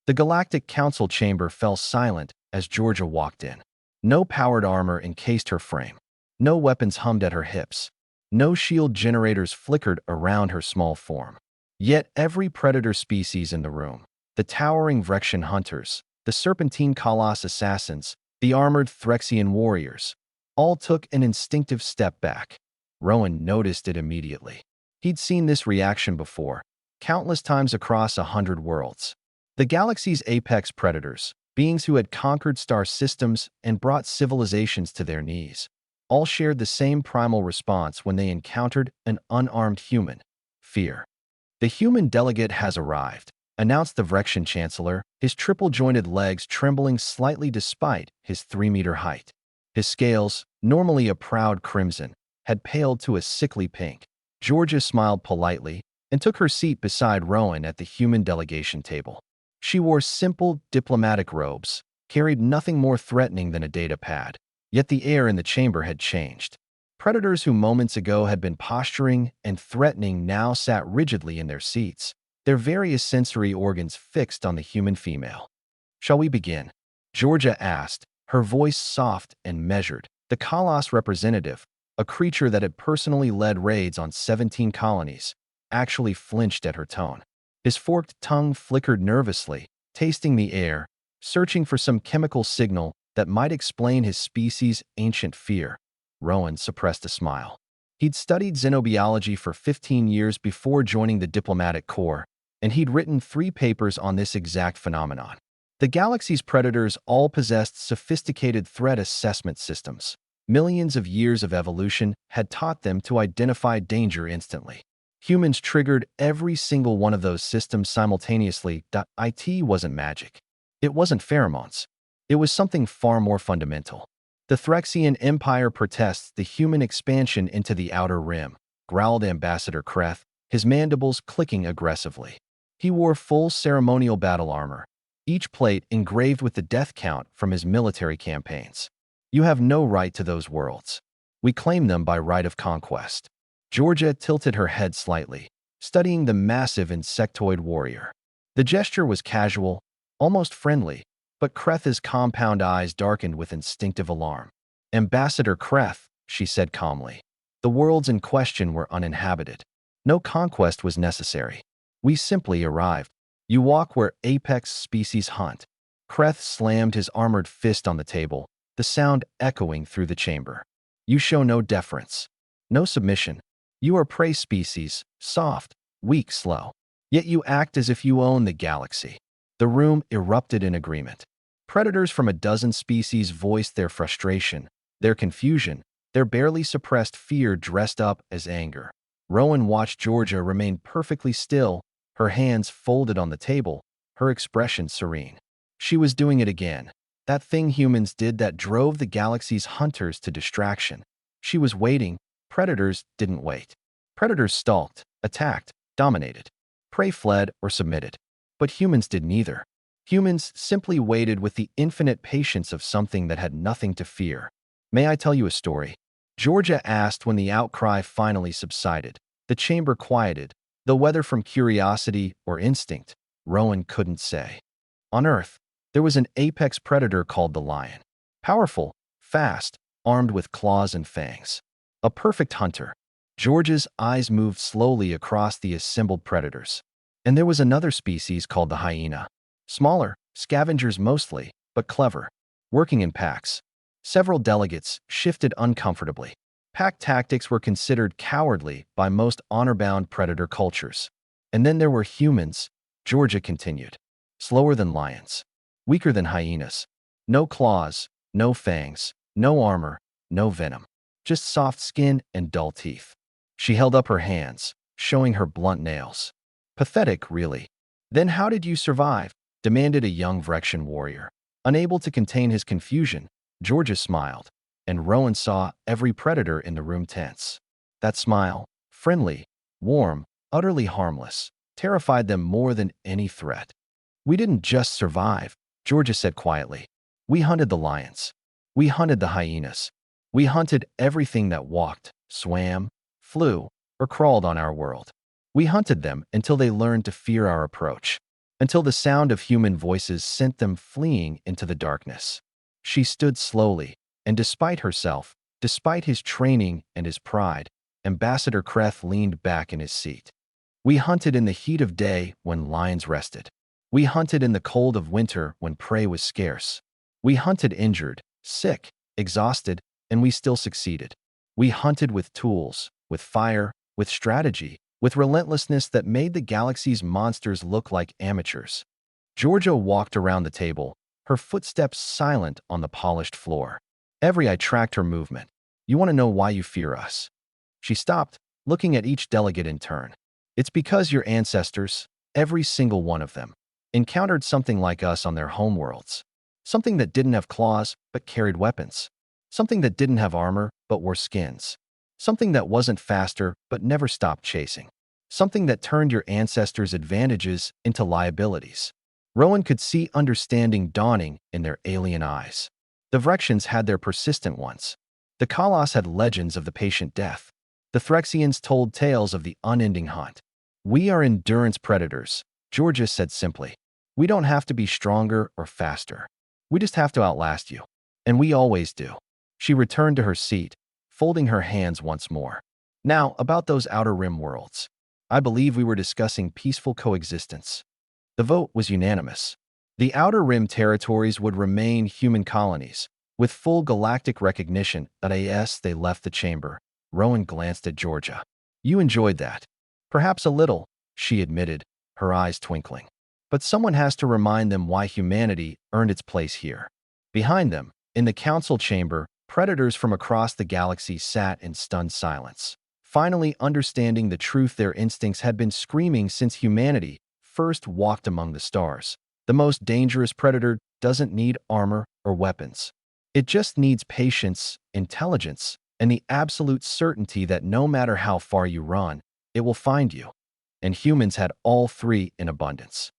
The Galactic Council chamber fell silent as Georgia walked in. No powered armor encased her frame. No weapons hummed at her hips. No shield generators flickered around her small form. Yet every predator species in the room, the towering Vrexian hunters, the serpentine Colossus assassins, the armored Threxian warriors, all took an instinctive step back. Rowan noticed it immediately. He'd seen this reaction before, countless times across 100 worlds. The galaxy's apex predators, beings who had conquered star systems and brought civilizations to their knees, all shared the same primal response when they encountered an unarmed human: fear. "The human delegate has arrived," announced the Vrexian chancellor, his triple-jointed legs trembling slightly despite his 3-meter height. His scales, normally a proud crimson, had paled to a sickly pink. Georgia smiled politely and took her seat beside Rowan at the human delegation table. She wore simple, diplomatic robes, carried nothing more threatening than a data pad. Yet the air in the chamber had changed. Predators who moments ago had been posturing and threatening now sat rigidly in their seats, their various sensory organs fixed on the human female. "Shall we begin?" Georgia asked, her voice soft and measured. The Kalos representative, a creature that had personally led raids on 17 colonies, actually flinched at her tone. His forked tongue flickered nervously, tasting the air, searching for some chemical signal that might explain his species' ancient fear. Rowan suppressed a smile. He'd studied xenobiology for 15 years before joining the diplomatic corps, and he'd written 3 papers on this exact phenomenon. The galaxy's predators all possessed sophisticated threat assessment systems. Millions of years of evolution had taught them to identify danger instantly. Humans triggered every single one of those systems simultaneously. It wasn't magic. It wasn't pheromones. It was something far more fundamental. "The Threxian Empire protests the human expansion into the Outer Rim," growled Ambassador Kreth, his mandibles clicking aggressively. He wore full ceremonial battle armor, each plate engraved with the death count from his military campaigns. "You have no right to those worlds. We claim them by right of conquest." Georgia tilted her head slightly, studying the massive insectoid warrior. The gesture was casual, almost friendly, but Kreth's compound eyes darkened with instinctive alarm. "Ambassador Kreth," she said calmly, "the worlds in question were uninhabited. No conquest was necessary. We simply arrived. You walk where apex species hunt." Kreth slammed his armored fist on the table, the sound echoing through the chamber. "You show no deference, no submission. You are prey species, soft, weak, slow. Yet you act as if you own the galaxy." The room erupted in agreement. Predators from a dozen species voiced their frustration, their confusion, their barely suppressed fear dressed up as anger. Rowan watched Georgia remain perfectly still, her hands folded on the table, her expression serene. She was doing it again. That thing humans did that drove the galaxy's hunters to distraction. She was waiting. Predators didn't wait. Predators stalked, attacked, dominated. Prey fled or submitted. But humans did neither. Humans simply waited with the infinite patience of something that had nothing to fear. "May I tell you a story?" Georgia asked when the outcry finally subsided. The chamber quieted, though whether from curiosity or instinct, Rowan couldn't say. On Earth, there was an apex predator called the lion. Powerful, fast, armed with claws and fangs. A perfect hunter. Georgia's eyes moved slowly across the assembled predators. And there was another species called the hyena. Smaller, scavengers mostly, but clever, working in packs. Several delegates shifted uncomfortably. Pack tactics were considered cowardly by most honor-bound predator cultures. And then there were humans, Georgia continued. Slower than lions. Weaker than hyenas. No claws, no fangs, no armor, no venom. Just soft skin and dull teeth. She held up her hands, showing her blunt nails. "Pathetic, really." "Then how did you survive?" demanded a young Vrexian warrior. Unable to contain his confusion, Georgia smiled, and Rowan saw every predator in the room tense. That smile, friendly, warm, utterly harmless, terrified them more than any threat. "We didn't just survive," Georgia said quietly. "We hunted the lions. We hunted the hyenas. We hunted everything that walked, swam, flew, or crawled on our world. We hunted them until they learned to fear our approach. until the sound of human voices sent them fleeing into the darkness. She stood slowly, and despite herself, despite his training and his pride, Ambassador Kreth leaned back in his seat. We hunted in the heat of day when lions rested. We hunted in the cold of winter when prey was scarce. We hunted injured, sick, exhausted, and we still succeeded. We hunted with tools, with fire, with strategy, with relentlessness that made the galaxy's monsters look like amateurs. Georgia walked around the table, her footsteps silent on the polished floor. Every eye tracked her movement. You want to know why you fear us? She stopped, looking at each delegate in turn. It's because your ancestors, every single one of them, encountered something like us on their homeworlds. Something that didn't have claws, but carried weapons. Something that didn't have armor, but wore skins. Something that wasn't faster, but never stopped chasing. Something that turned your ancestors' advantages into liabilities. Rowan could see understanding dawning in their alien eyes. The Vrexians had their persistent ones. The Kalos had legends of the patient death. The Threxians told tales of the unending hunt. We are endurance predators, Georgia said simply. We don't have to be stronger or faster. We just have to outlast you. And we always do. She returned to her seat, folding her hands once more. Now, about those Outer Rim worlds. I believe we were discussing peaceful coexistence. The vote was unanimous. The Outer Rim territories would remain human colonies, with full galactic recognition. As they left the chamber, Rowan glanced at Georgia. You enjoyed that. Perhaps a little, she admitted, her eyes twinkling. But someone has to remind them why humanity earned its place here. Behind them, in the council chamber, predators from across the galaxy sat in stunned silence, finally understanding the truth their instincts had been screaming since humanity first walked among the stars. The most dangerous predator doesn't need armor or weapons. It just needs patience, intelligence, and the absolute certainty that no matter how far you run, it will find you. And humans had all three in abundance.